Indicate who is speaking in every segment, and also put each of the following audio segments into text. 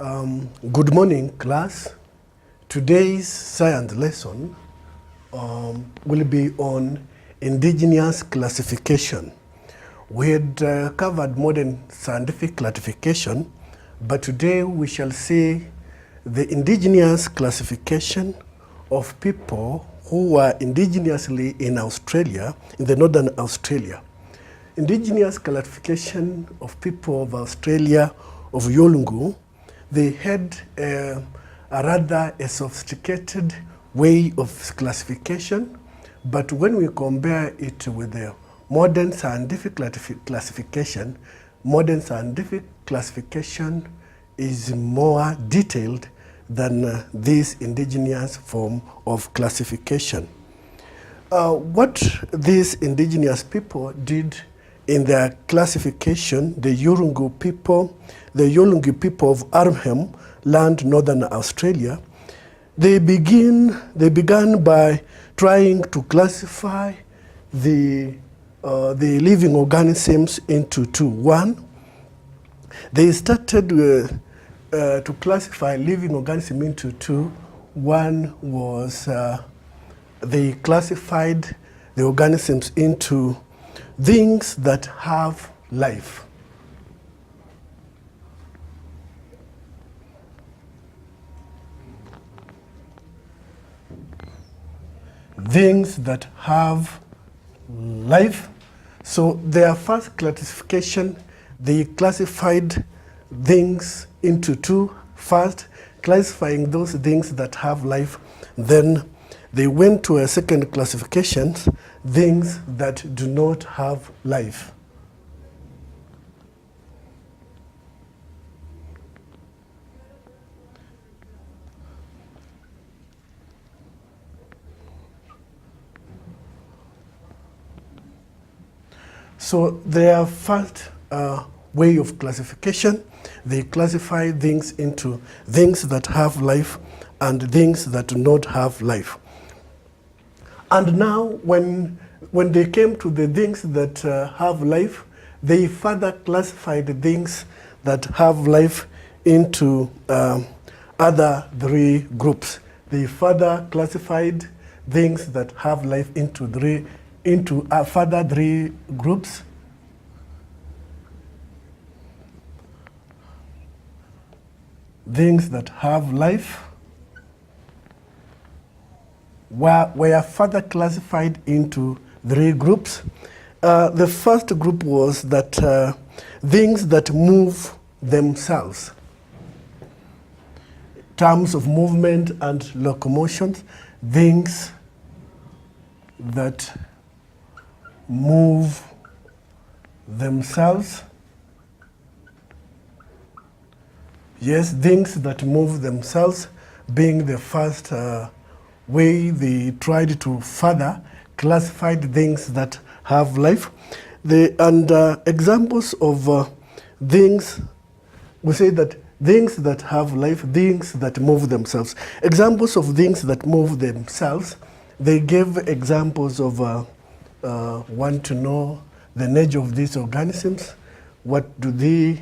Speaker 1: Good morning, class. Today's science lesson will be on indigenous classification. We had covered modern scientific classification, but today we shall see the indigenous classification of people who were indigenously in Australia, in the northern Australia. Indigenous classification of people of Australia, of Yolngu, they had a rather sophisticated way of classification, but when we compare it with the modern scientific classification, modern scientific classification is more detailed than this indigenous form of classification. What these indigenous people did in their classification, the Yolngu people of Arnhem Land, Northern Australia, they began by trying to classify the living organisms into two. One, they started to classify living organisms into two. One was they classified the organisms into things that have life. Things that have life. So their first classification, they classified things into two. First, classifying those things that have life. Then they went to a second classification, things that do not have life. So their first way of classification, they classify things into things that have life and things that do not have life. And now when they came to the things that have life, they further classified the things that have life into other three groups. They further classified things that have life into further three groups. Things that have life were further classified into three groups. The first group was that things that move themselves. Terms of movement and locomotion, things that move themselves. Yes, things that move themselves being the first way they tried to further classify things that have life. Examples of things, we say that things that have life, things that move themselves. Examples of things that move themselves, they gave examples of want to know the nature of these organisms. What do they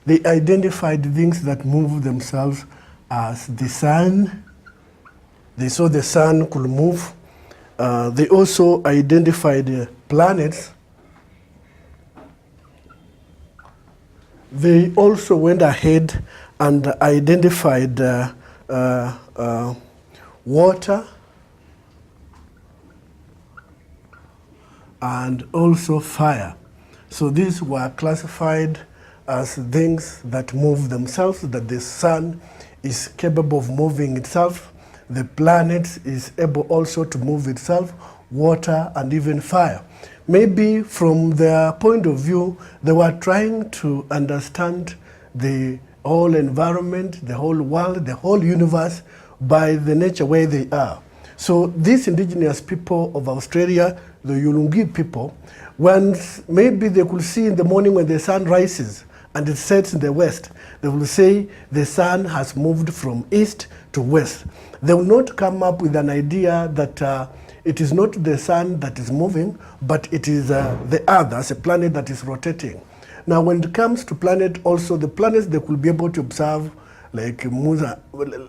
Speaker 1: identified things that move themselves as the sun. They saw the sun could move. They also identified planets. They also went ahead and identified water and also fire. So these were classified as things that move themselves, that the sun is capable of moving itself, the planet is able also to move itself, water and even fire. Maybe from their point of view, they were trying to understand the whole environment, the whole world, the whole universe by the nature where they are. So these indigenous people of Australia, the Yolngu people, once maybe they could see in the morning when the sun rises and it sets in the west, they will say the sun has moved from east to west. They will not come up with an idea that it is not the sun that is moving, but it is the Earth as a planet that is rotating. Now, when it comes to planet, also the planets, they could be able to observe like Musa,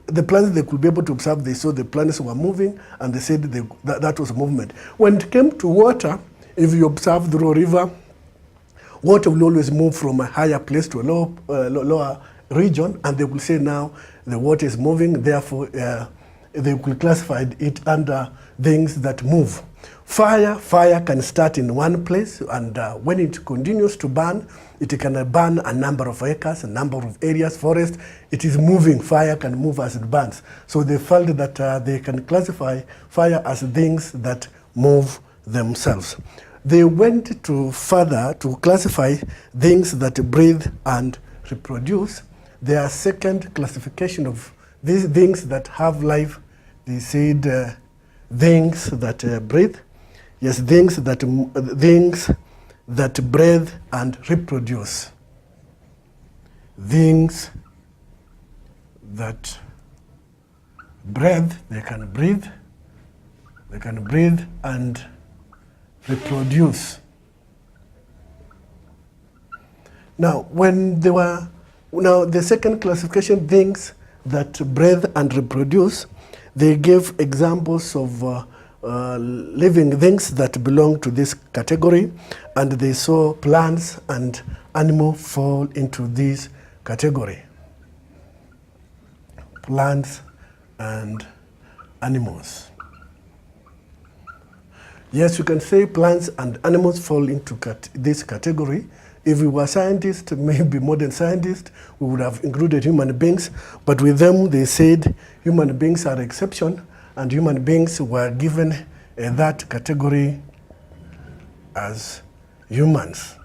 Speaker 1: the planets they could be able to observe, they saw the planets were moving, and they said that was a movement. When it came to water, if you observe the river, water will always move from a higher place to a lower region, and they will say now the water is moving, therefore they will classify it under things that move. Fire can start in one place, and when it continues to burn, it can burn a number of acres, a number of areas, forest. It is moving. Fire can move as it burns. So they felt that they can classify fire as things that move themselves. They went to further to classify things that breathe and reproduce. Their second classification of these things that have life, they said things that breathe. Yes, things that breathe and reproduce. Things that breathe, they can breathe and reproduce. Now, the second classification, things that breathe and reproduce, they gave examples of living things that belong to this category, and they saw plants and animals fall into this category. Plants and animals. Yes, you can say plants and animals fall into this category. If we were scientists, maybe modern scientists, we would have included human beings, but with them they said human beings are exception, and human beings were given that category as humans.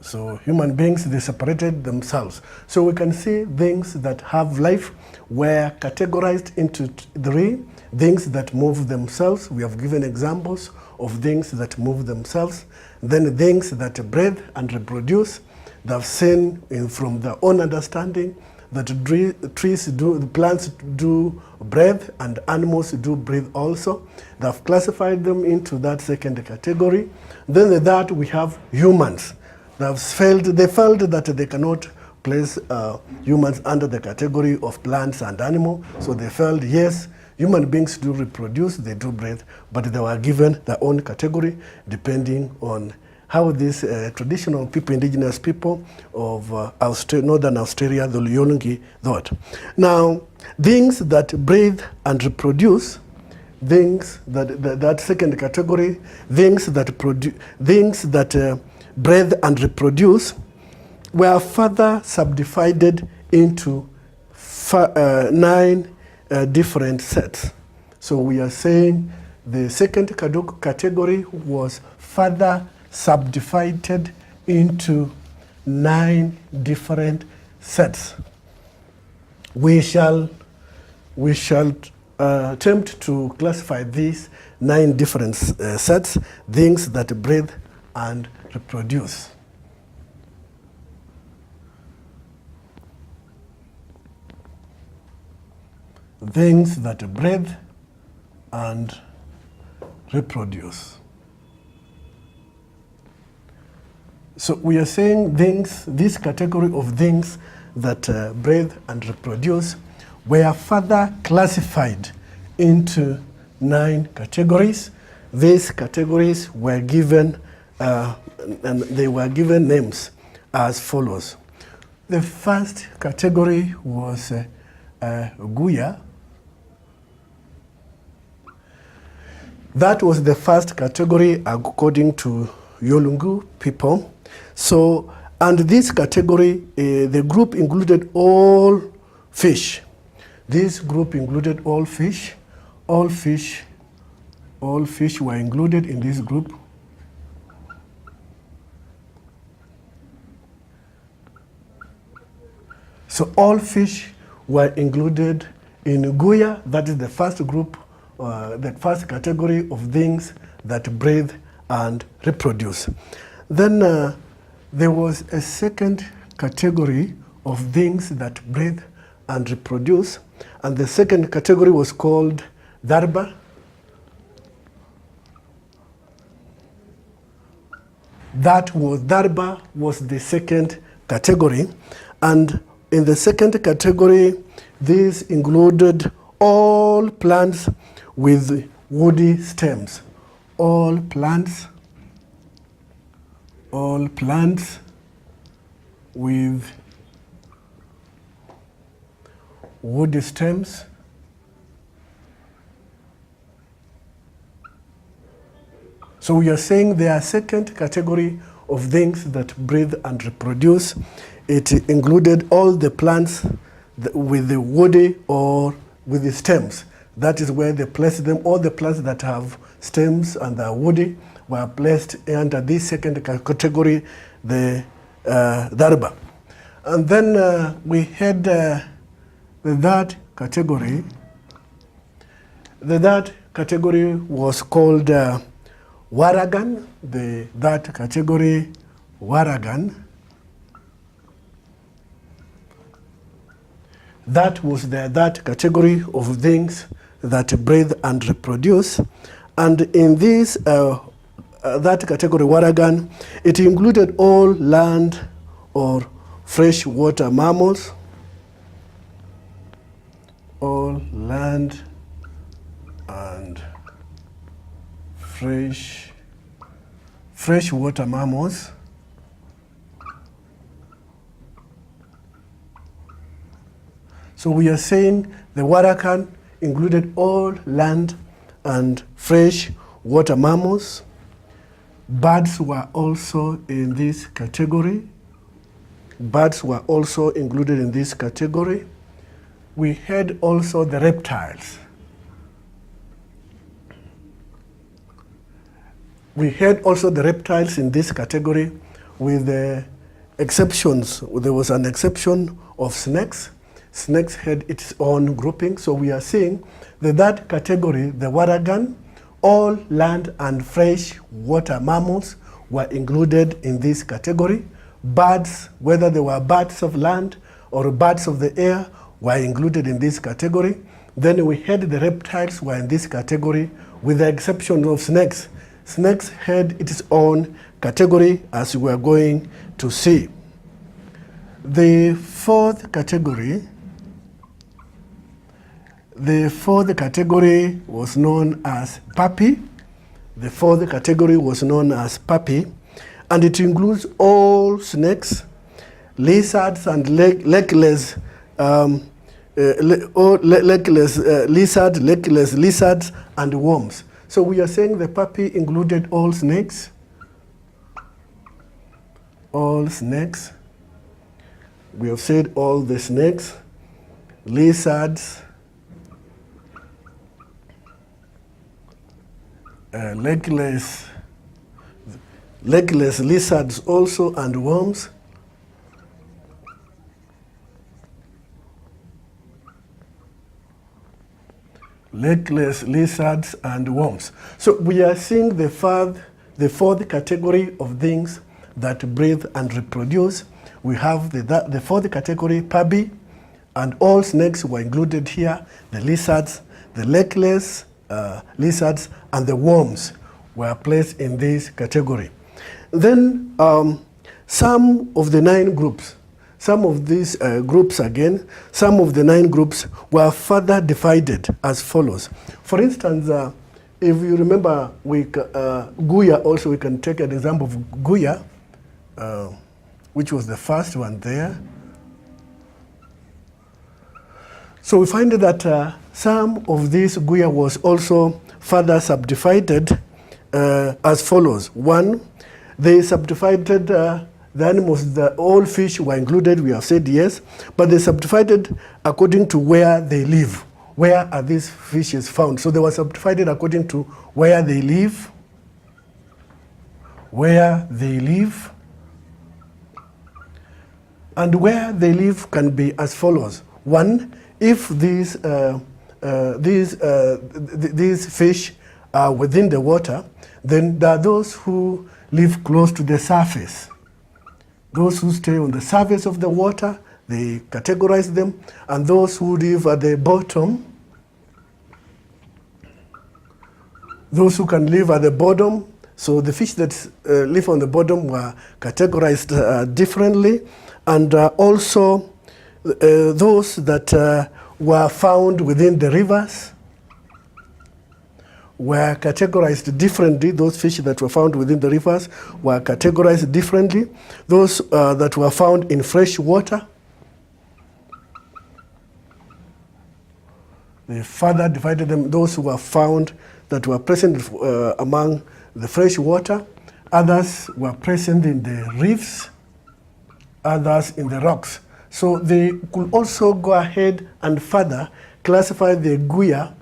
Speaker 1: So human beings, they separated themselves. So we can see things that have life were categorized into three: things that move themselves. We have given examples of things that move themselves. Then things that breathe and reproduce. They have seen from their own understanding that the plants do breathe and animals do breathe also. They have classified them into that second category. Then that we have humans. They felt that they cannot place humans under the category of plants and animals. So they felt, yes, human beings do reproduce, they do breathe, but they were given their own category depending on how these traditional people, indigenous people of Northern Australia, the Yolngu, thought. Now, things that breathe and reproduce, things that second category, things that breathe and reproduce, were further subdivided into 9 different sets. So we are saying the second category was further subdivided into 9 different sets. We shall attempt to classify these 9 different sets, things that breathe and reproduce. Things that breathe and reproduce. So we are saying this category of things that breathe and reproduce were further classified into 9 categories. These categories were given, and they were given names as follows. The first category was Guya. That was the first category according to Yolngu people. So, and this category, the group included all fish. This group included all fish. All fish were included in this group. So all fish were included in Guya. That is the first group, the first category of things that breathe and reproduce. Then there was a second category of things that breathe and reproduce, and the second category was called Darba. Darba was the second category, and In the second category, this included all plants with woody stems. All plants with woody stems. So we are saying there are second category of things that breathe and reproduce. It included all the plants with the woody or with the stems. That is where they placed them. All the plants that have stems and are woody were placed under this second category, the darba. And then we had the third category. The third category was called Waragan. The third category, Waragan. That was the third category of things that breathe and reproduce. And in this that category, Waragan, it included all land or freshwater mammals, all land and freshwater mammals. So we are saying the Waragan included all land and fresh water mammals. Birds were also in this category. Birds were also included in this category. We had also the reptiles. We had also the reptiles in this category with the exceptions. There was an exception of snakes. Snakes had its own grouping. So we are seeing the third category, the Waragan, all land and fresh water mammals were included in this category. Birds, whether they were birds of land or birds of the air, were included in this category. Then we had the reptiles were in this category with the exception of snakes. Snakes had its own category, as we are going to see. The fourth category was known as puppy. The fourth category was known as puppy, and it includes all snakes, lizards, and legless lizards, and worms. So we are saying the puppy included all snakes. All snakes. We have said all the snakes, lizards, legless lizards also, and worms. Legless lizards and worms. So we are seeing the fourth category of things that breathe and reproduce. We have the fourth category, puppy, and all snakes were included here. The lizards, the legless lizards, and the worms were placed in this category. Then some of the 9 groups, some of these groups again, some of the 9 groups were further divided as follows. For instance, if you remember, Guya also, we can take an example of Guya, which was the first one there. So we find that some of this Guya was also further subdivided as follows. One, they subdivided the animals, all fish were included, we have said yes, but they subdivided according to where they live. Where are these fishes found? So they were subdivided according to where they live. Where they live. And where they live can be as follows. One, if these fish are within the water, then there are those who live close to the surface. Those who stay on the surface of the water, they categorize them, and those who live at the bottom, those who can live at the bottom, so the fish that live on the bottom were categorized differently, and also those that were found within the rivers were categorized differently. Those fish that were found within the rivers were categorized differently. Those that were found in fresh water, they further divided them. Those who were found that were present among the fresh water, others were present in the reefs, others in the rocks. So they could also go ahead and further classify the guia,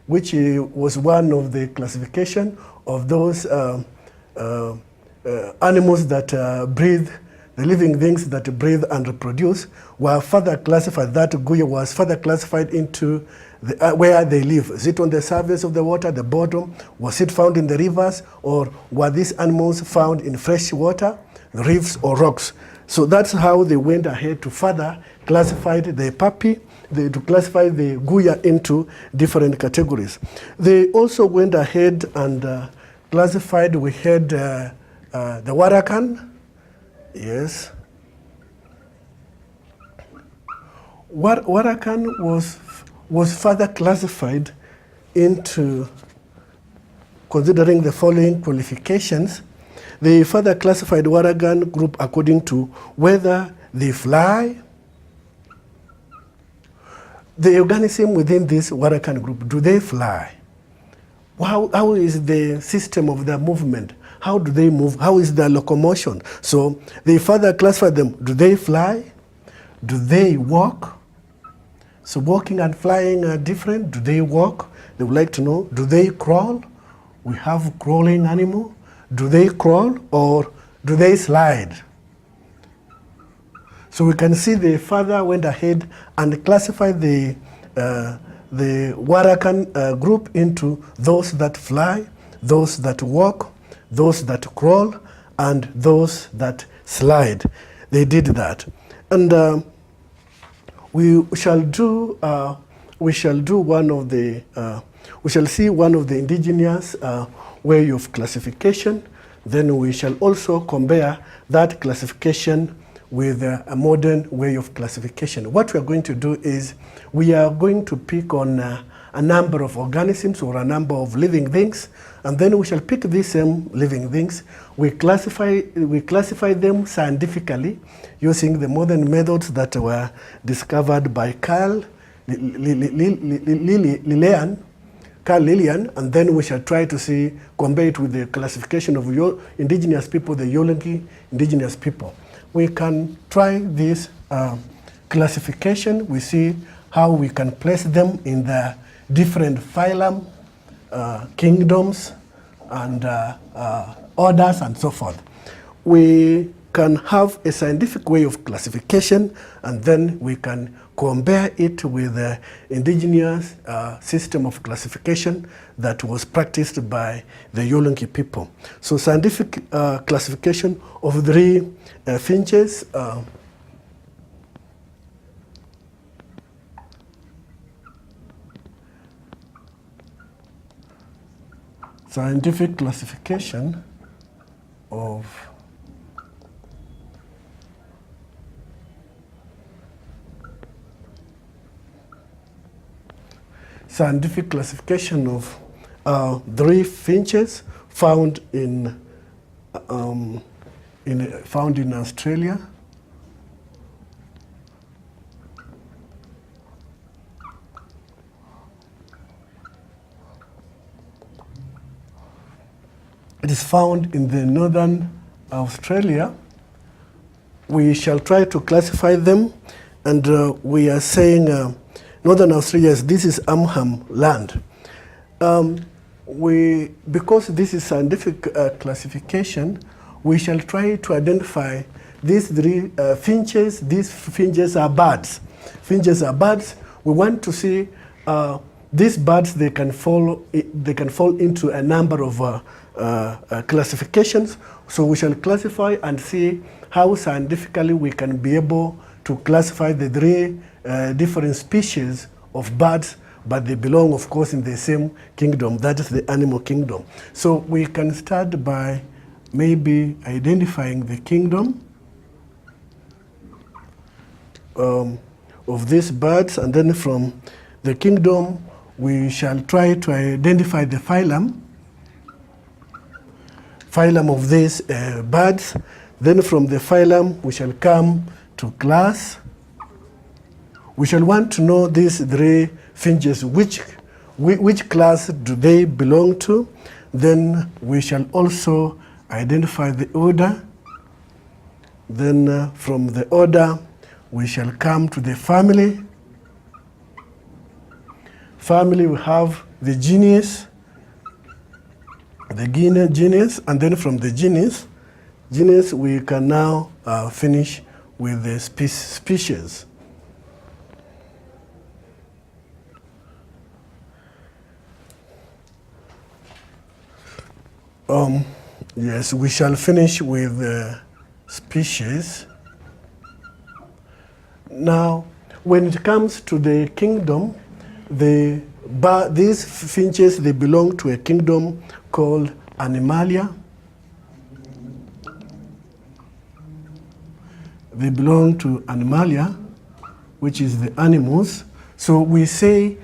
Speaker 1: which was one of the classification of those animals that breathe, the living things that breathe and reproduce, were further classified. That guia was further classified into where they live. Is it on the surface of the water, the bottom? Was it found in the rivers? Or were these animals found in fresh water, reefs, or rocks? So that's how they went ahead to further classify the puppy, to classify the guia into different categories. They also went ahead and classified, we had the warakan, yes. Warakan was further classified into, considering the following qualifications. They further classified warakan group according to whether they fly. The organism within this warakan group, do they fly? How is the system of their movement? How do they move? How is their locomotion? So they further classified them. Do they fly? Do they walk? So walking and flying are different. Do they walk? They would like to know. Do they crawl? We have crawling animal. Do they crawl or do they slide? So we can see they further went ahead and classified the warakan group into those that fly, those that walk, those that crawl, and those that slide. They did that. And we shall see one of the indigenous way of classification. Then we shall also compare that classification with a modern way of classification. What we are going to do is we are going to pick on a number of organisms or a number of living things, and then we shall pick these same living things. We classify them scientifically using the modern methods that were discovered by Carl Lillian, and then we shall try to compare it with the classification of indigenous people, the Yolngu indigenous people. We can try this classification. We see how we can place them in the different phylum, kingdoms, and orders, and so forth. We can have a scientific way of classification, and then we can compare it with the indigenous system of classification that was practiced by the Yolngu people. So scientific classification of three finches. Scientific classification of three finches found in Australia. It is found in the northern Australia. We shall try to classify them, and we are saying northern Australia, this is Amham land. Because this is scientific classification, we shall try to identify these three finches. These finches are birds. Finches are birds. We want to see these birds. They can fall into a number of classifications. So we shall classify and see how scientifically we can be able to classify the three different species of birds, but they belong, of course, in the same kingdom. That is the animal kingdom. So we can start by maybe identifying the kingdom. of these birds, and then from the kingdom we shall try to identify the phylum of these birds. Then from the phylum we shall come to class. We shall want to know these three finches, which class do they belong to. Then we shall also identify the order. Then from the order we shall come to the family. Family, we have the genus, and then from the genus we can now finish with the species. Yes, we shall finish with the species. Now, when it comes to the kingdom, these finches, they belong to a kingdom called Animalia. They belong to Animalia, which is the animals. So we say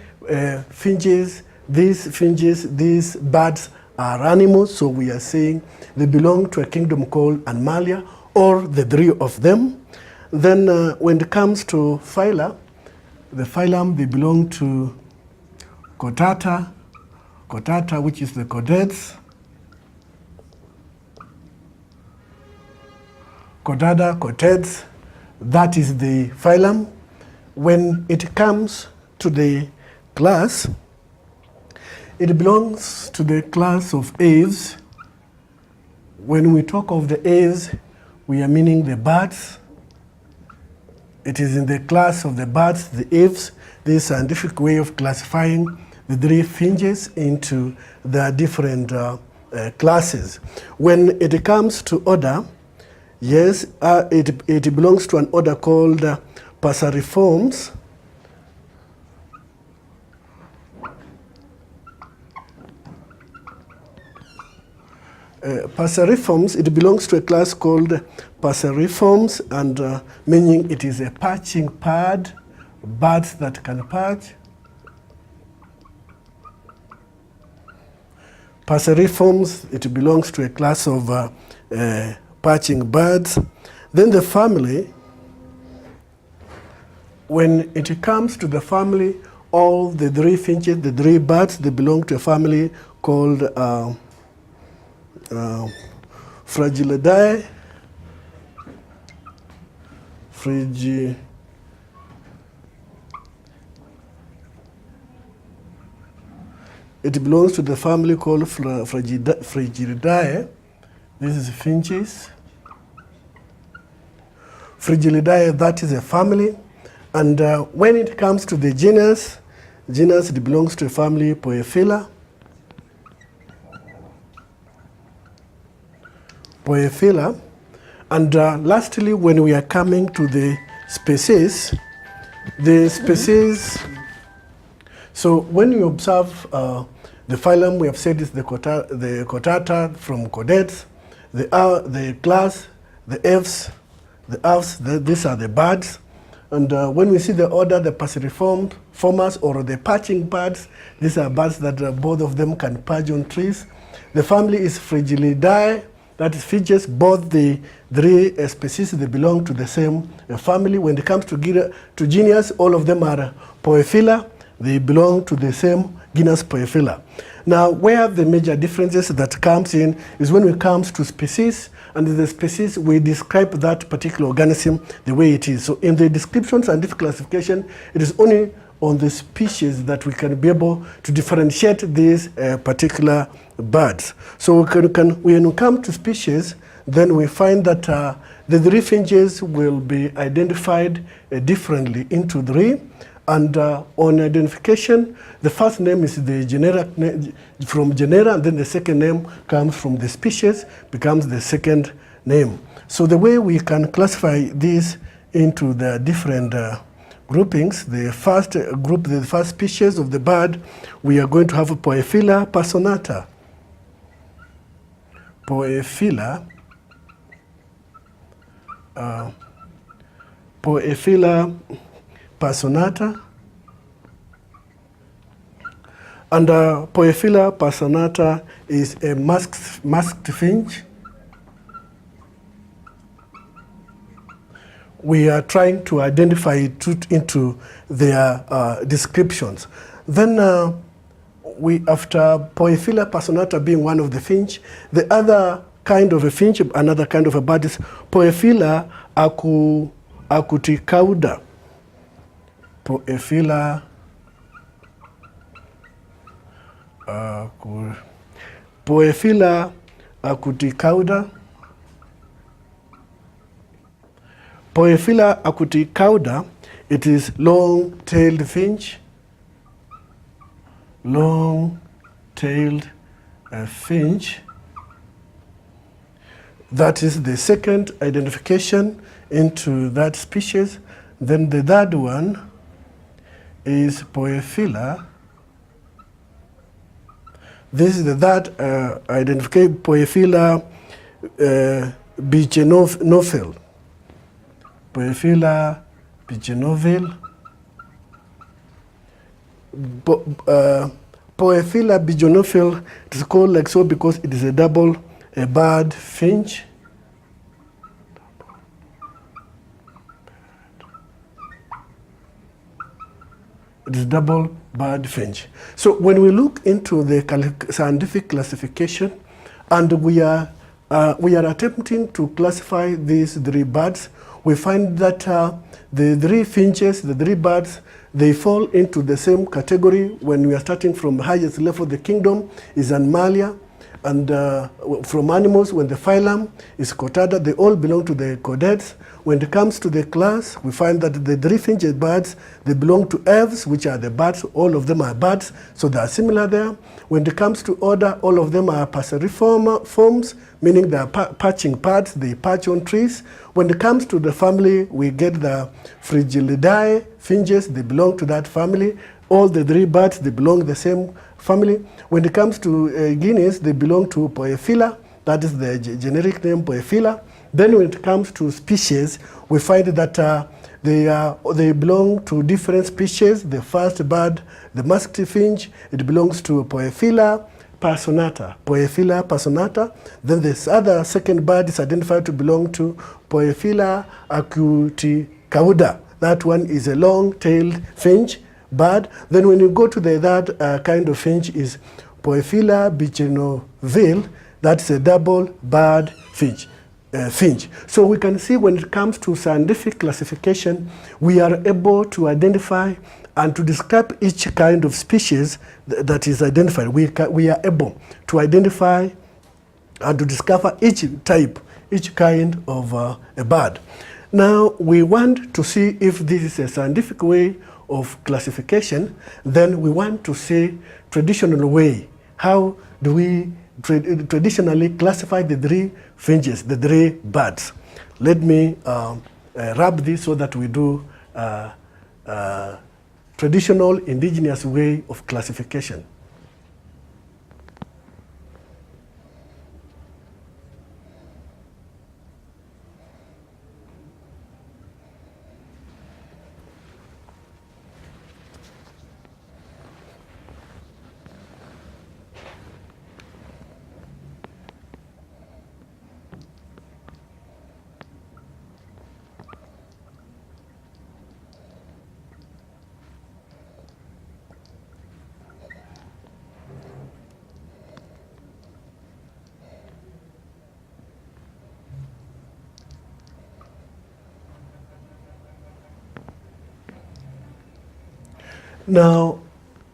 Speaker 1: these birds are animals, so we are saying they belong to a kingdom called Animalia, or the three of them. Then when it comes to phyla, the phylum, they belong to Chordata, which is the chordates. Chordates, that is the phylum. When it comes to the class, it belongs to the class of aves. When we talk of the aves, we are meaning the birds. It is in the class of the birds, the aves. This scientific way of classifying the three finches into the different classes. When it comes to order, yes, it belongs to an order called Passeriformes. Passeriformes, it belongs to a class called Passeriformes, and meaning it is a perching bird, birds that can perch. Passeriformes, it belongs to a class of perching birds. Then the family, when it comes to the family, all the three finches, the three birds, they belong to a family called Fragilidae. It belongs to the family called Fragilidae. This is finches. Fragilidae, that is a family. And when it comes to the genus, it belongs to a family Poephila. And lastly, when we are coming to the species, so when you observe the phylum, we have said is the Chordata from chordates, the class, the aves, these are the birds. And when we see the order, the Passeriformes, or the perching birds, these are birds that both of them can perch on trees. The family is Fragilidae, that is finches. Both the three species, they belong to the same family. When it comes to genus, all of them are Poephila. They belong to the same genus Poephila. Now, where the major differences that comes in is when it comes to species, and the species, we describe that particular organism the way it is. So in the description, scientific classification, it is only on the species that we can be able to differentiate these particular birds. So when we come to species, then we find that the three finches will be identified differently into three. And on identification, the first name is the from genera, and then the second name comes from the species, becomes the second name. So the way we can classify these into the different groupings, the first group, the first species of the bird, we are going to have Poephila personata. Poephila personata. And Poephila personata is a masked finch. We are trying to identify it into their descriptions. Then after Poephila personata being one of the finch, the other kind of a finch, another kind of a bird is Poephila acuticauda. Poephila Poephila acuticauda. Poephila acuticauda, it is long-tailed finch. Long-tailed finch. That is the second identification into that species. Then the third one is Poephila. This is the third identification, Poephila bigenovale. Poephila bigenovale. Poephila bigenovale, it is called like so because it is a double bird finch. It is double bird finch. So when we look into the scientific classification, and we are attempting to classify these three birds, we find that the three finches, the three birds, they fall into the same category. When we are starting from highest level, the kingdom is Animalia, and from animals, when the phylum is Cotada, they all belong to the Chordaids. When it comes to the class, we find that the three finches birds, they belong to Aves, which are the birds. All of them are birds, so they are similar there. When it comes to order, all of them are passeriforms, meaning they are perching parts, they perch on trees. When it comes to the family, we get the Frigilidae finches, they belong to that family. All the three birds, they belong to the same family. When it comes to guineas, they belong to Poephila. That is the generic name, Poephila. Then when it comes to species, we find that they belong to different species. The first bird, the masked finch, it belongs to Poephila personata. Poephila personata. Then this other second bird is identified to belong to Poephila acuticauda. That one is a long-tailed finch bird. Then when you go to the third kind of finch is Poephila bigenovale. That's a double bird finch. So we can see when it comes to scientific classification, we are able to identify and to describe each kind of species that is identified. We are able to identify and to discover each type, each kind of a bird. Now we want to see if this is a scientific way of classification. Then we want to see traditional way. How do we traditionally classify the three finches, the three birds? Let me wrap this so that we do traditional indigenous way of classification. Now,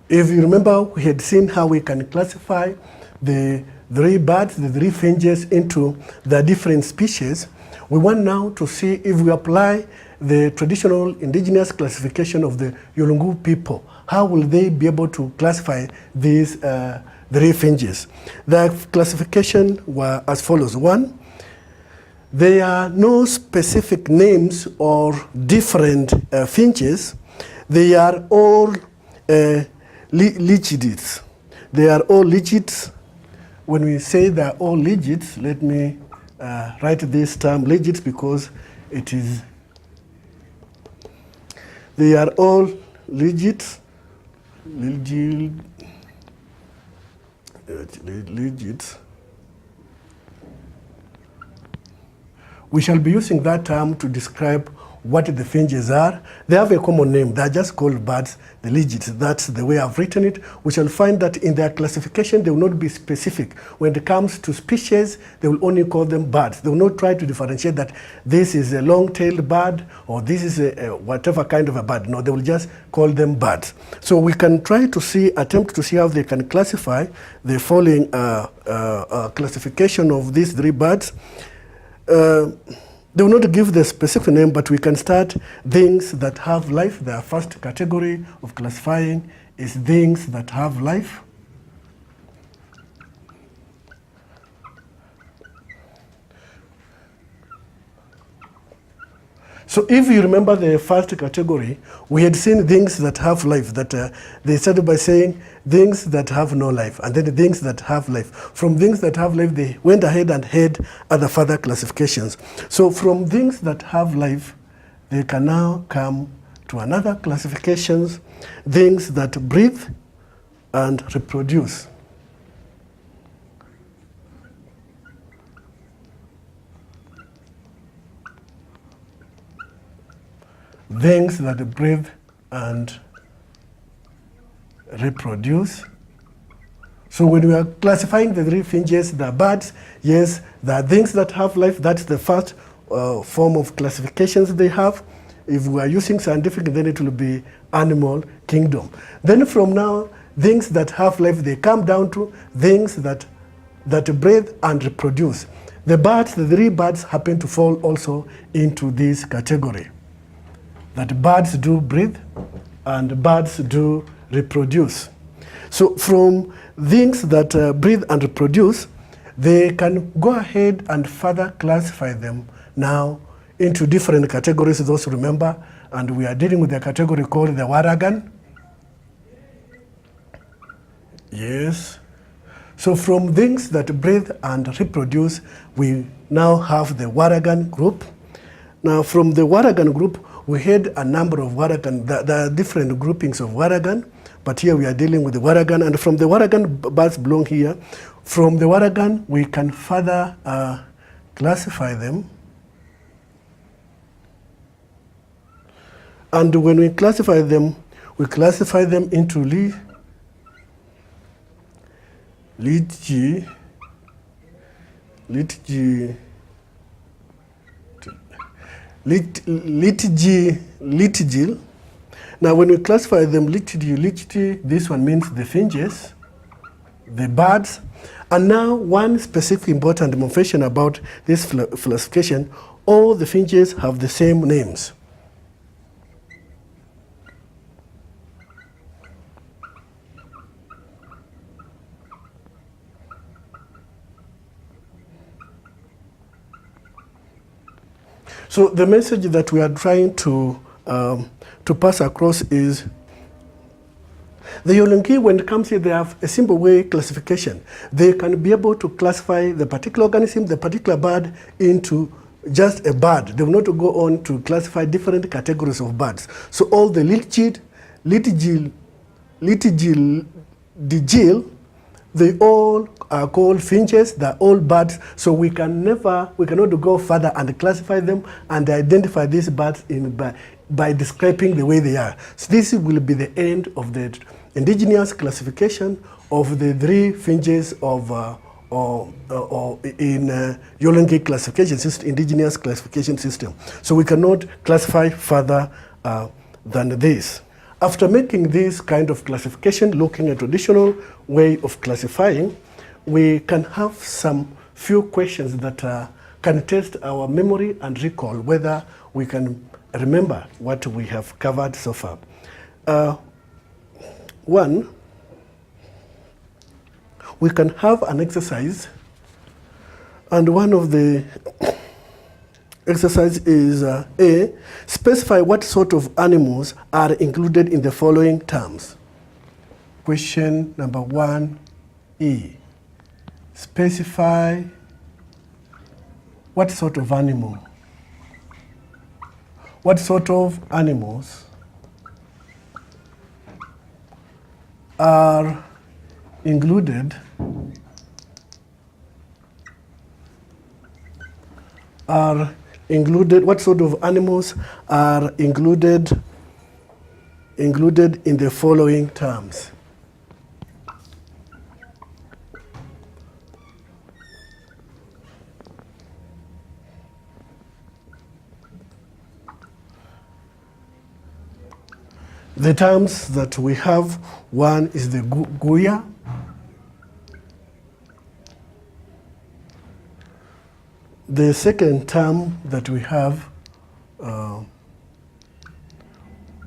Speaker 1: if you remember, we had seen how we can classify the three birds, the three finches, into the different species. We want now to see if we apply the traditional indigenous classification of the Yolngu people. How will they be able to classify these three finches? The classification were as follows. One, there are no specific names or different finches. They are all legids. They are all legids. When we say they are all legids, let me write this term legids because it is They are all legit. Legit. We shall be using that term to describe what the finches are. They have a common name. They are just called birds, the legits. That's the way I've written it. We shall find that in their classification, they will not be specific. When it comes to species, they will only call them birds. They will not try to differentiate that this is a long-tailed bird or this is a whatever kind of a bird. No, they will just call them birds. So we can try to attempt to see how they can classify the following classification of these three birds. They will not give the specific name, but we can start things that have life. Their first category of classifying is things that have life. So if you remember the first category, we had seen things that have life, that they started by saying things that have no life, and then the things that have life. From things that have life, they went ahead and had other further classifications. So from things that have life, they can now come to another classifications, things that breathe and reproduce. Things that breathe and reproduce. So when we are classifying the three finches, the birds, yes, there are things that have life. That's the first form of classifications they have. If we are using scientific, then it will be animal kingdom. Then from now, things that have life, they come down to things that breathe and reproduce. The birds, the three birds happen to fall also into this category. That birds do breathe and birds do reproduce. So from things that breathe and reproduce, they can go ahead and further classify them now into different categories, those remember, and we are dealing with a category called the waragan. Yes. So from things that breathe and reproduce, we now have the waragan group. Now from the waragan group, we had a number of waragan. There are different groupings of waragan, but here we are dealing with the waragan, and from the waragan, birds belong here. From the waragan, we can further classify them. And when we classify them into litigil. Now when we classify them litigil, this one means the finches, the birds. And now one specific important information about this classification, all the finches have the same names. So the message that we are trying to pass across is the Yolngu, when it comes here, they have a simple way classification. They can be able to classify the particular organism, the particular bird, into just a bird. They will not go on to classify different categories of birds. So all the litigil, digil, they all are called finches. They're all birds. So we cannot go further and classify them and identify these birds by describing the way they are. So this will be the end of the indigenous classification of the three finches of in Yolngu classification system, indigenous classification system. So we cannot classify further than this. After making this kind of classification, looking at traditional way of classifying, we can have some few questions that can test our memory and recall whether we can remember what we have covered so far. One, we can have an exercise, and one of the exercise is A, specify what sort of animals are included in the following terms. Question number 1E. Specify what sort of animal. What sort of animals are included what sort of animals are included in the following terms? The terms that we have, one is the guya. The second term that we have,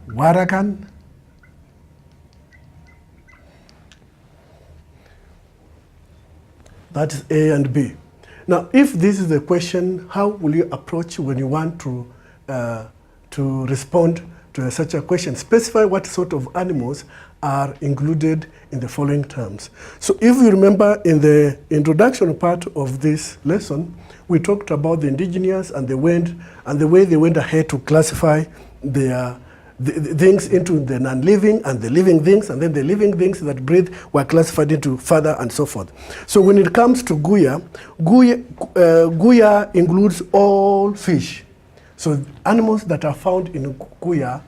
Speaker 1: waragan. That is A and B. Now, if this is the question, how will you approach when you want to respond to such a question? Specify what sort of animals are included in the following terms. So if you remember in the introduction part of this lesson, we talked about the indigenous and the way they went ahead to classify the things into the non-living and the living things, and then the living things that breathe were classified into further and so forth. So when it comes to guya includes all fish. So animals that are found in guya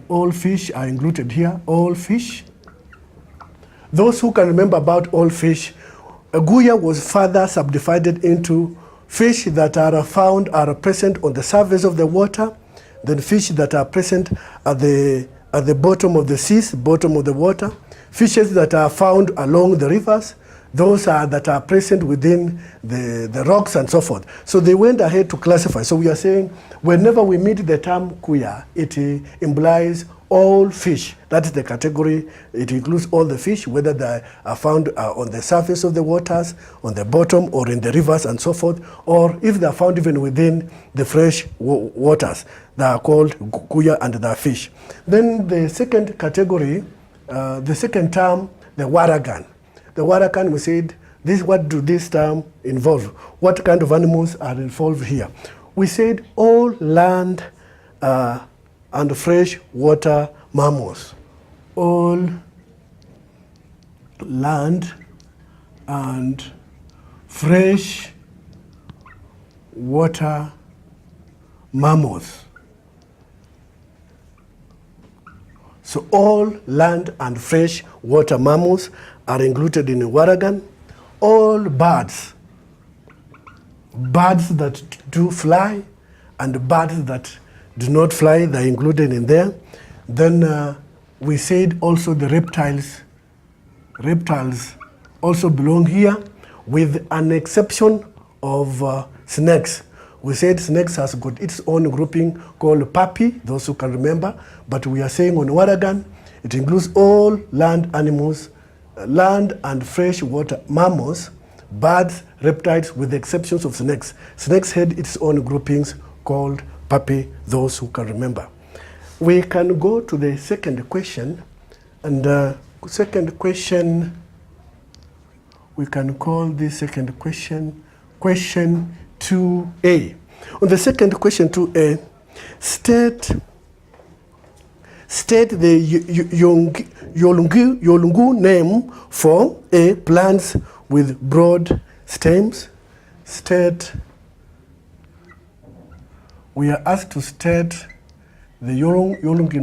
Speaker 1: all fish are included here, all fish. Those who can remember about all fish, guya was further subdivided into fish that are present on the surface of the water, then fish that are present at the bottom of the seas, bottom of the water, fishes that are found along the rivers, those that are present within the rocks and so forth. So they went ahead to classify. So we are saying whenever we meet the term guya, it implies all fish. That is the category. It includes all the fish, whether they are found on the surface of the waters, on the bottom, or in the rivers and so forth, or if they are found even within the fresh waters. They are called guya and they are fish. Then the second category, the second term, the waragan. The waragan, we said, what do this term involve? What kind of animals are involved here? We said all land and fresh water mammals. All land and fresh water mammals. So all land and fresh water mammals are included in the waragan. All birds that do fly and birds that do not fly, they're included in there. Then we said also the reptiles. Reptiles also belong here, with an exception of snakes. We said snakes has got its own grouping called papi, those who can remember, but we are saying on waragan, it includes all land animals, land and freshwater mammals, birds, reptiles, with the exceptions of snakes. Snakes had its own groupings called papi, those who can remember. We can go to the second question, and second question, we can call this second question, question 2A. On the second question 2A, state the Yolngu name for A, plants with broad stems. We are asked to state the Yolngu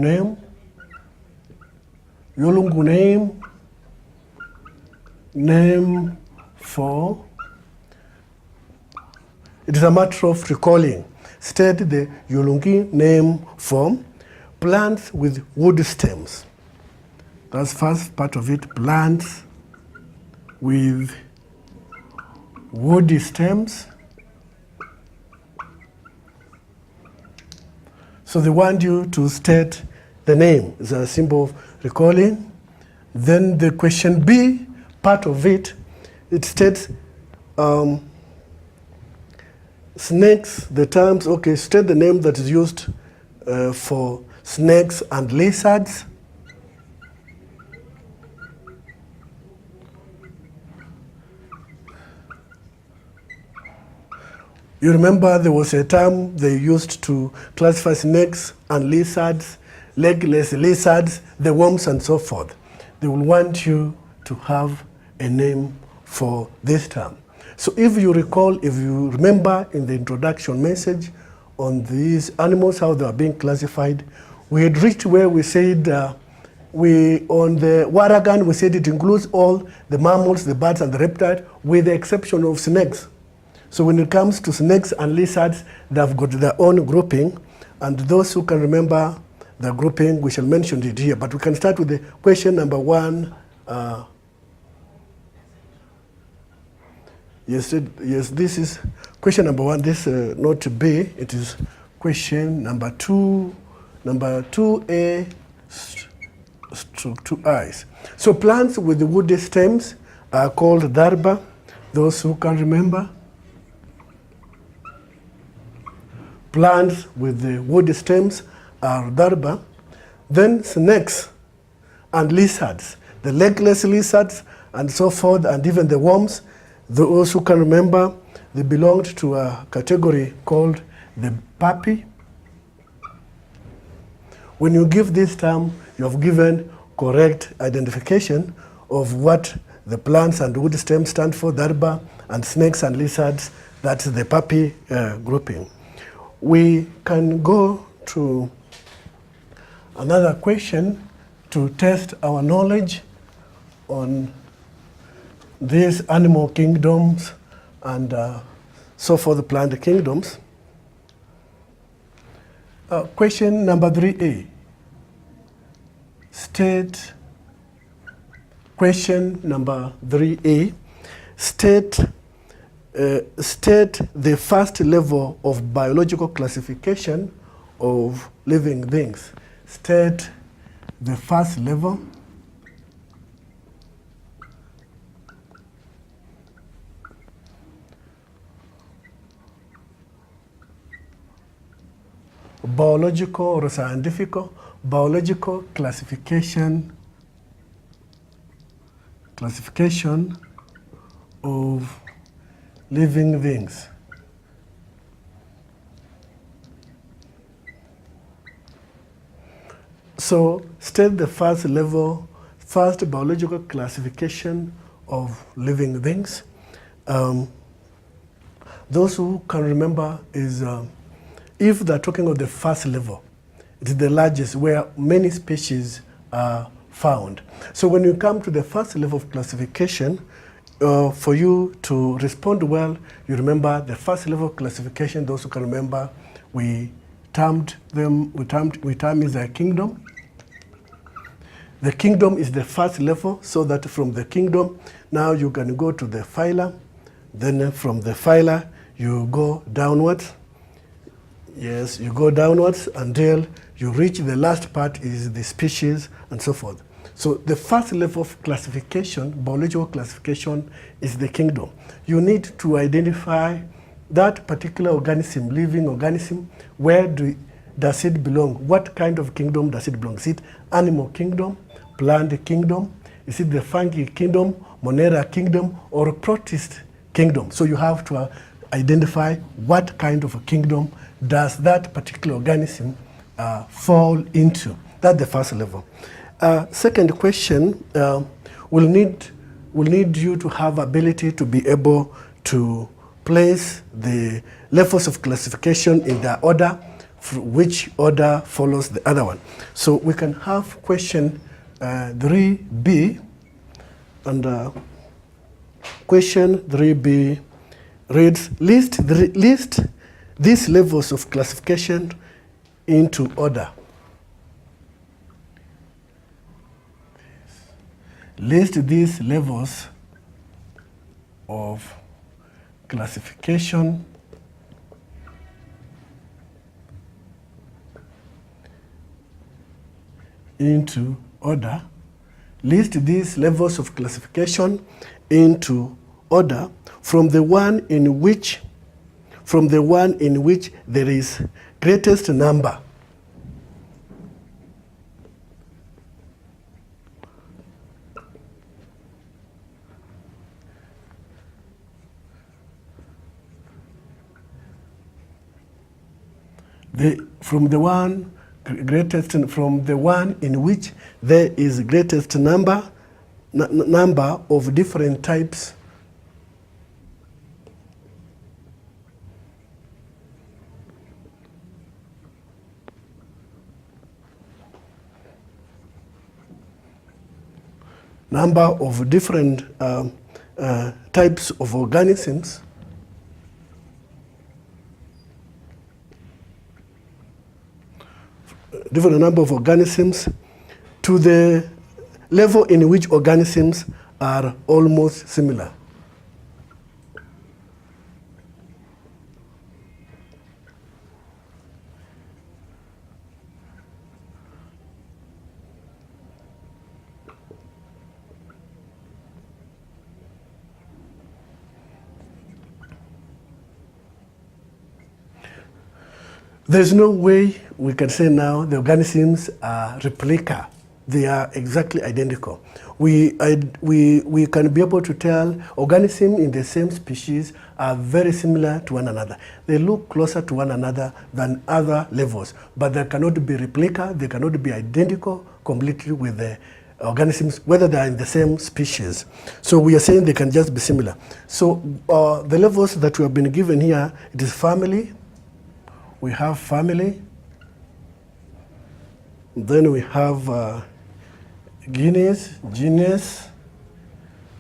Speaker 1: name for. It is a matter of recalling. State the Yolngu name for plants with wood stems. That's first part of it, plants with woody stems. So they want you to state the name. It's a symbol of recalling. Then the question B, part of it, it states snakes, the terms, okay, state the name that is used for snakes and lizards. You remember there was a term they used to classify snakes and lizards, legless lizards, the worms and so forth. they will want you to have a name for this term. So if you recall, if you remember in the introduction message on these animals, how they are being classified, we had reached where we said, on the Waragan, we said it includes all the mammals, the birds, and the reptiles, with the exception of snakes. So when it comes to snakes and lizards, they have got their own grouping, and those who can remember the grouping, we shall mention it here. But we can start with the question number 1. Yes, this is question number 1. This not B. It is question number 2. Number 2A stroke 2Is. So plants with the woody stems are called darba. Those who can remember. Plants with the woody stems are darba. Then snakes and lizards, the legless lizards and so forth, and even the worms, those who can remember, they belonged to a category called the puppy. When you give this term, you have given correct identification of what the plants and wood stems stand for, darba, and snakes and lizards, that's the puppy grouping. We can go to another question to test our knowledge on these animal kingdoms and so forth, the plant kingdoms. Question number 3A. Question number 3A. State the first level of biological classification of living things. State the first level. Biological or scientific biological classification of living things. So state the first biological classification of living things. Those who can remember is if they're talking of the first level, it is the largest where many species are found. So when you come to the first level of classification, for you to respond well, you remember the first level of classification. Those who can remember, we termed is a kingdom. The kingdom is the first level, so that from the kingdom, now you can go to the phyla. Then from the phyla, you go downwards. Yes, you go downwards until you reach the last part is the species and so forth. So the first level of classification, biological classification, is the kingdom. You need to identify that particular organism, living organism, where does it belong? What kind of kingdom does it belong? Is it animal kingdom, plant kingdom? Is it the fungi kingdom, monera kingdom, or protist kingdom? So you have to identify what kind of a kingdom does that particular organism fall into. That's the first level. Second question will need you to have ability to be able to place the levels of classification in the order, which order follows the other one. So we can have question 3B, and question 3B reads, list these levels of classification into order. List these levels of classification into order. List these levels of classification into order from the one in which there is greatest number. From the one greatest from the one in which there is greatest number of different types types of organisms to the level in which organisms are almost similar. There's no way we can say now the organisms are replica. They are exactly identical. We can be able to tell organisms in the same species are very similar to one another. They look closer to one another than other levels, but they cannot be replica, they cannot be identical completely with the organisms, whether they are in the same species. So we are saying they can just be similar. So the levels that we have been given here, it is family. We have family, then we have genus,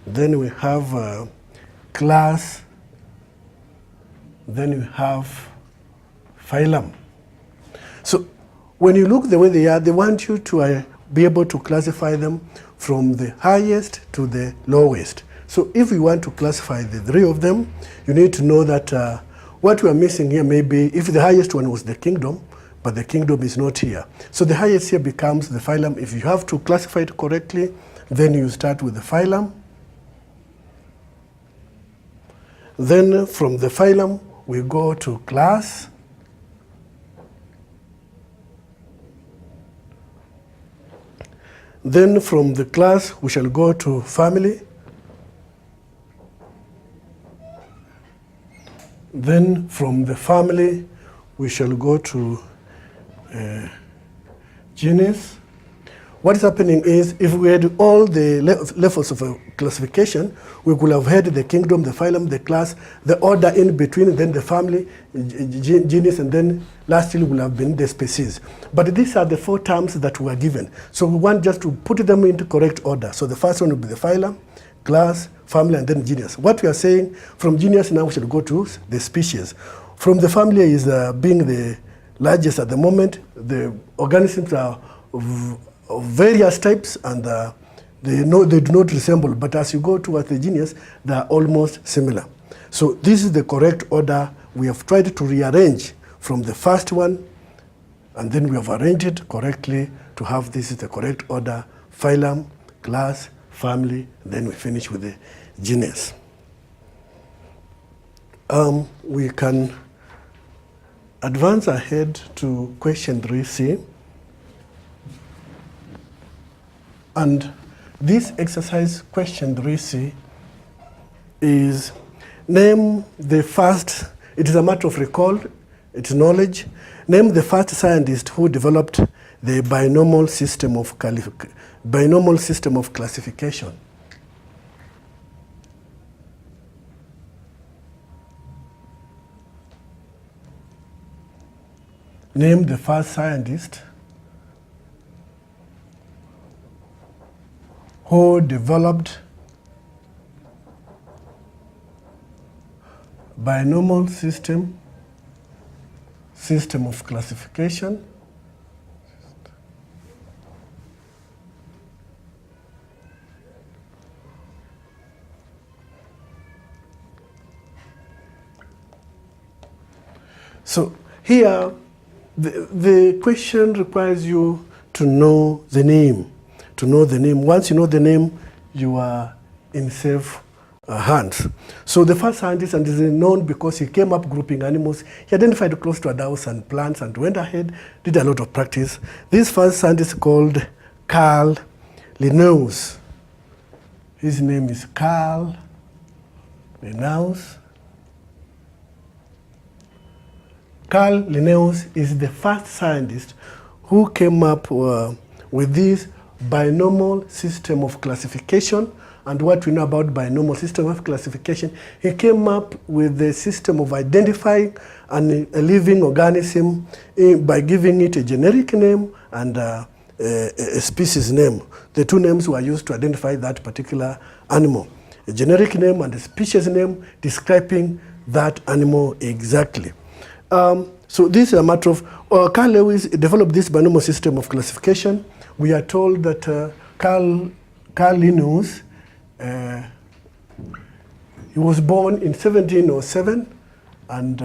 Speaker 1: then we have class, then we have phylum. So when you look the way they are, they want you to be able to classify them from the highest to the lowest. So if you want to classify the three of them, you need to know that what we are missing here may be if the highest one was the kingdom, but the kingdom is not here. So the highest here becomes the phylum. If you have to classify it correctly, then you start with the phylum. Then from the phylum, we go to class. Then from the class, we shall go to family. Then from the family, we shall go to genus. What is happening is, if we had all the levels of a classification, we could have had the kingdom, the phylum, the class, the order in between, then the family, genus, and then lastly will have been the species. But these are the four terms that were given. So we want just to put them into correct order. So the first one will be the phylum, class, family, and then genus. What we are saying, from genus now we should go to the species. From the family is being the largest at the moment. The organisms are of various types, and they do not resemble, but as you go towards the genus, they are almost similar. So this is the correct order. We have tried to rearrange from the first one, and then we have arranged it correctly to have this is the correct order: phylum, class, family, then we finish with the genus. We can advance ahead to question 3C. And this exercise, question 3C, is name the first, it is a matter of recall, it's knowledge. Name the first scientist who developed the binomial system of classification. Name the first scientist who developed binomial system of classification. So here, the question requires you to know the name. To know the name. Once you know the name, you are in safe hands. So the first scientist, and is known because he came up grouping animals. He identified close to 1,000 plants and went ahead, did a lot of practice. This first scientist called Carl Linnaeus. His name is Carl Linnaeus. Carl Linnaeus is the first scientist who came up with this binomial system of classification. And what we know about binomial system of classification, he came up with the system of identifying a living organism by giving it a generic name and a species name. The two names were used to identify that particular animal. A generic name and a species name describing that animal exactly. So this is a matter of, Carl Lewis developed this binomial system of classification. We are told that Carl Linnaeus, he was born in 1707 and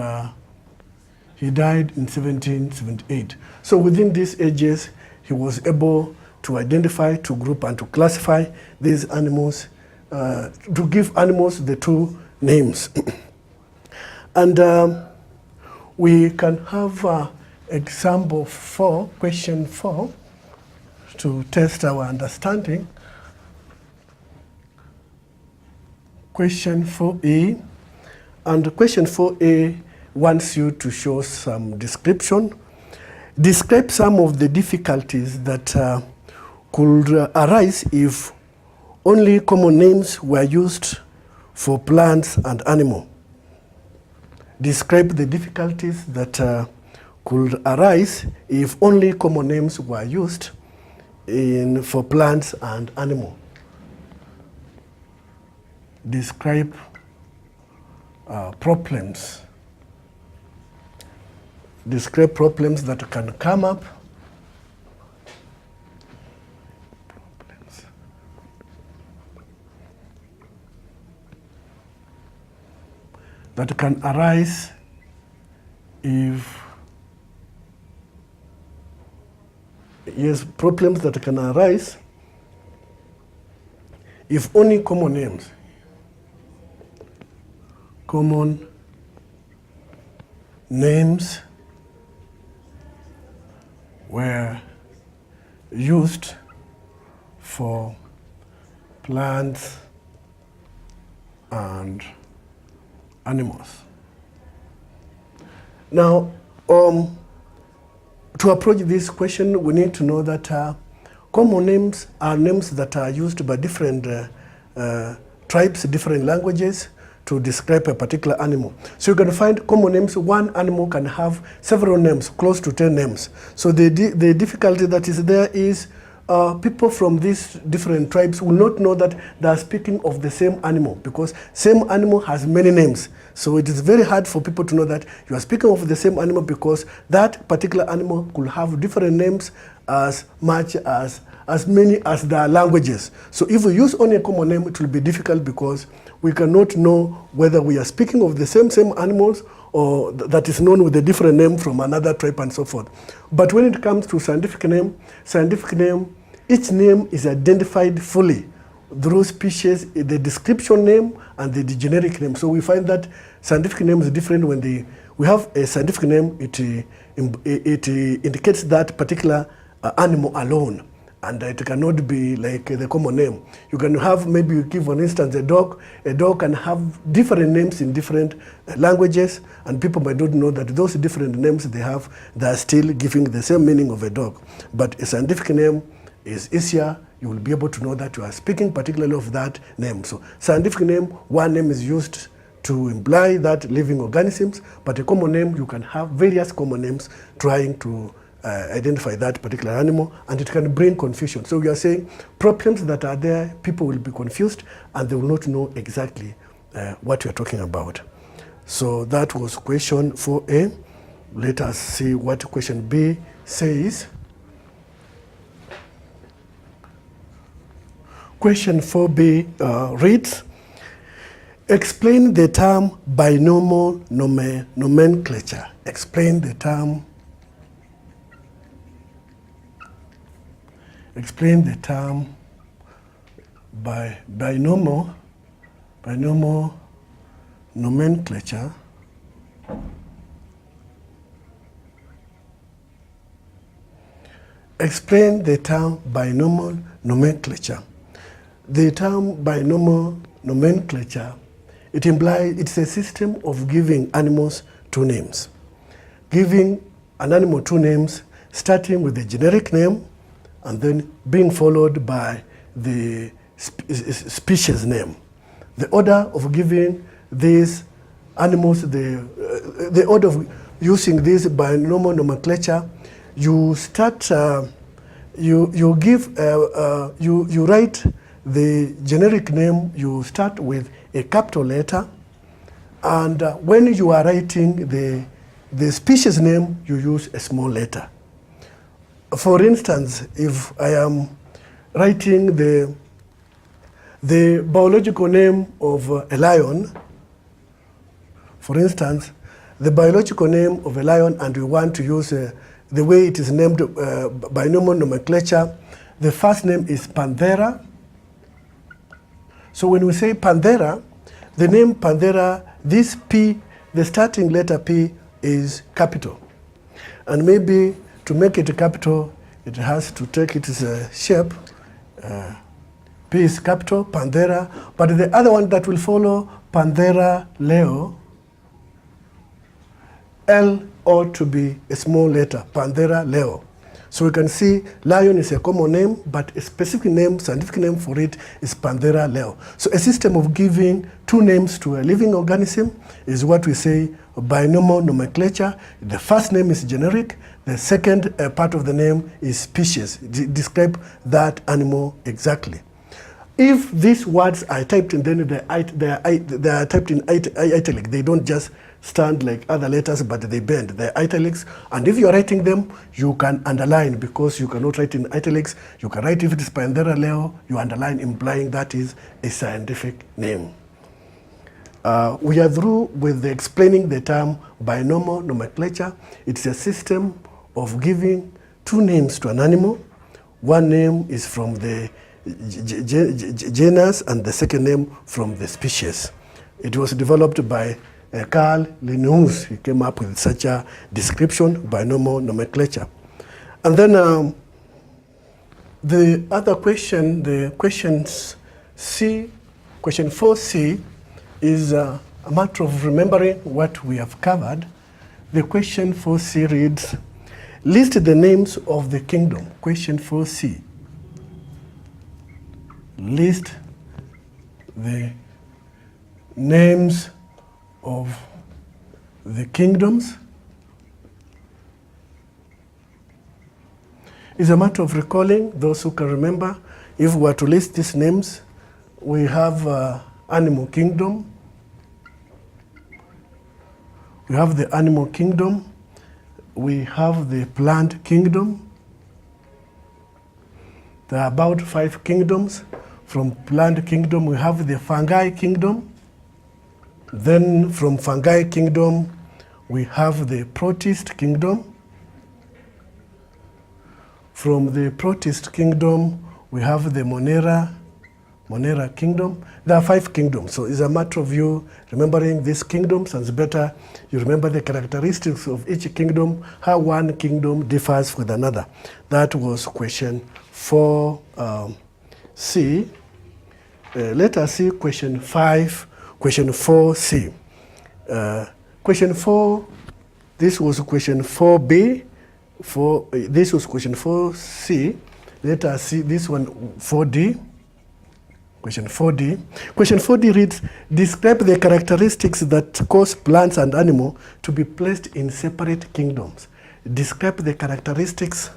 Speaker 1: he died in 1778. So within these ages, he was able to identify, to group, and to classify these animals, to give animals the two names. And we can have example 4, question 4, to test our understanding. Question 4a, and question 4a wants you to show some description. Describe some of the difficulties that could arise if only common names were used for plants and animals. Describe the difficulties that could arise if only common names were used for plants and animals. Describe problems. Describe problems that can come up. That can arise if, yes, problems that can arise if only common names were used for plants and animals. Now, to approach this question, we need to know that common names are names that are used by different tribes, different languages, to describe a particular animal. So you can find common names. One animal can have several names, close to 10 names. So the difficulty that is there is people from these different tribes will not know that they are speaking of the same animal, because same animal has many names. So it is very hard for people to know that you are speaking of the same animal, because that particular animal could have different names as much as many as there are languages. So if we use only a common name, it will be difficult, because we cannot know whether we are speaking of the same animals or that is known with a different name from another tribe and so forth. But when it comes to scientific name, each name is identified fully through species, the description name and the generic name. So we find that scientific name is different when we have a scientific name, it indicates that particular animal alone. And it cannot be like the common name. You can have, maybe you give, for instance, a dog. A dog can have different names in different languages, and people might not know that those different names they have, they are still giving the same meaning of a dog. But a scientific name is easier. You will be able to know that you are speaking particularly of that name. So scientific name, one name is used to imply that living organisms, but a common name, you can have various common names trying to identify that particular animal, and it can bring confusion. So we are saying problems that are there, people will be confused and they will not know exactly what we are talking about. So that was question 4a. Let us see what question B says. Question 4b reads, explain the term binomial nomenclature. Explain the term by binomial nomenclature. Explain the term binomial nomenclature. The term binomial nomenclature, it implies it's a system of giving animals two names. Giving an animal two names starting with the generic name and then being followed by the species name. The order of giving these animals, the order of using this binomial nomenclature, you start, you write the generic name, you start with a capital letter, and when you are writing the species name, you use a small letter. For instance, if I am writing the biological name of a lion, for instance, the biological name of a lion, and we want to use the way it is named binomial nomenclature, the first name is Panthera. So when we say Panthera, the name Panthera, this P, the starting letter P is capital. And maybe to make it a capital, it has to take its shape. P is capital, Panthera, but the other one that will follow, Panthera leo, L ought to be a small letter, Panthera leo. So we can see lion is a common name, but a specific name, scientific name for it is Panthera leo. So a system of giving two names to a living organism is what we say binomial nomenclature. The first name is generic, the second part of the name is species. Describe that animal exactly. If these words are typed and then they are typed in italic, they don't just stand like other letters, but they bend. They're italics, and if you're writing them, you can underline, because you cannot write in italics. You can write, if it is Panthera leo, you underline, implying that is a scientific name. We are through with the explaining the term binomial nomenclature. It's a system of giving two names to an animal. One name is from the genus and the second name from the species. It was developed by Carl Linnaeus. He came up with such a description, binomial nomenclature. And then the other question, the questions C, question 4C, is a matter of remembering what we have covered. The question 4C reads, list the names of the kingdom. Question 4C. List the names of the kingdoms. It's a matter of recalling, those who can remember. If we were to list these names, we have animal kingdom. We have the animal kingdom. We have the plant kingdom. There are about 5 kingdoms. From plant kingdom, we have the fungi kingdom. Then from fungi kingdom, we have the protist kingdom. From the protist kingdom, we have the Monera kingdom. There are 5 kingdoms, so it's a matter of you remembering these kingdoms, and it's better you remember the characteristics of each kingdom, how one kingdom differs with another. That was question 4C. Let us see question 5, question 4C. Question 4, this was question 4B. This was question 4C. Let us see this one, 4D. Question 4D. Question 4D reads, describe the characteristics that cause plants and animals to be placed in separate kingdoms. Describe the characteristics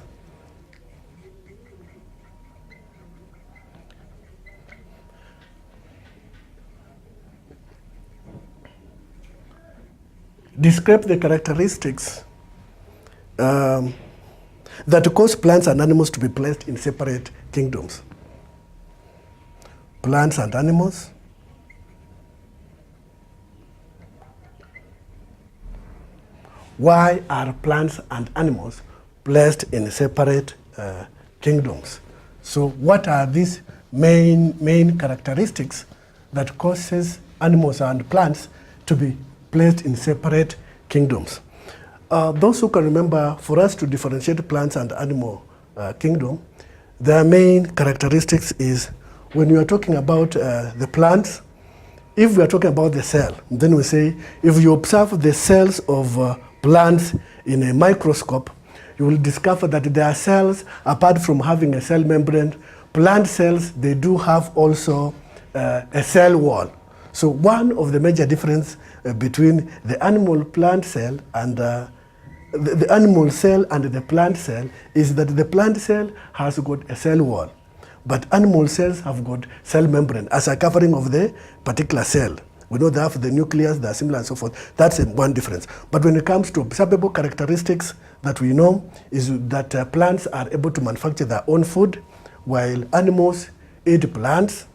Speaker 1: that cause plants and animals to be placed in separate kingdoms. Plants and animals. Why are plants and animals placed in separate kingdoms? So what are these main characteristics that causes animals and plants to be placed in separate kingdoms? Those who can remember, for us to differentiate plants and animal kingdom, their main characteristics is, when we are talking about the plants, if we are talking about the cell, then we say, if you observe the cells of plants in a microscope, you will discover that their cells, apart from having a cell membrane, plant cells, they do have also a cell wall. So one of the major difference between the animal plant cell and the animal cell and the plant cell is that the plant cell has got a cell wall, but animal cells have got cell membrane as a covering of the particular cell. We know they have the nucleus, they are similar and so forth. That's one difference. But when it comes to observable characteristics that we know is that plants are able to manufacture their own food, while animals eat plants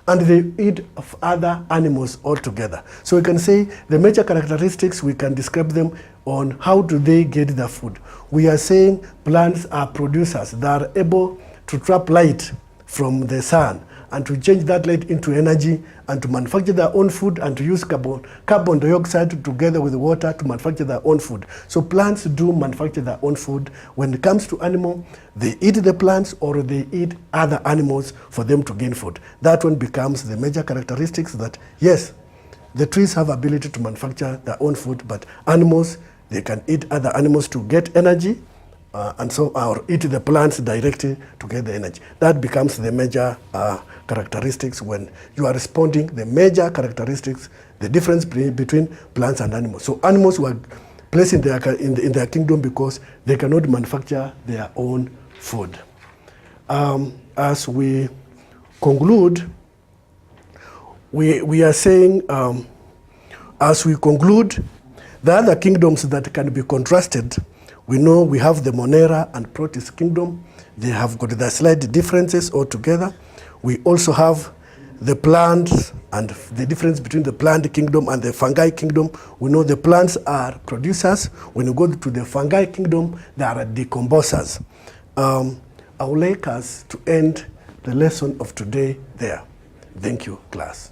Speaker 1: and they eat of other animals altogether. So we can say the major characteristics, we can describe them on how do they get their food. We are saying plants are producers. They are able to trap light from the sun and to change that light into energy and to manufacture their own food and to use carbon dioxide together with water to manufacture their own food. So plants do manufacture their own food. When it comes to animal, they eat the plants or they eat other animals for them to gain food. That one becomes the major characteristics that, yes, the trees have ability to manufacture their own food, but animals, they can eat other animals to get energy, and so or eat the plants directly to get the energy. That becomes the major characteristics when you are responding, the major characteristics, the difference between plants and animals. So animals were placed in their kingdom because they cannot manufacture their own food. As we conclude, we are saying, as we conclude, the other kingdoms that can be contrasted, we know we have the Monera and Protis kingdom. They have got their slight differences altogether. We also have the plants and the difference between the plant kingdom and the fungi kingdom. We know the plants are producers. When you go to the fungi kingdom, they are decomposers. I would like us to end the lesson of today there. Thank you, class.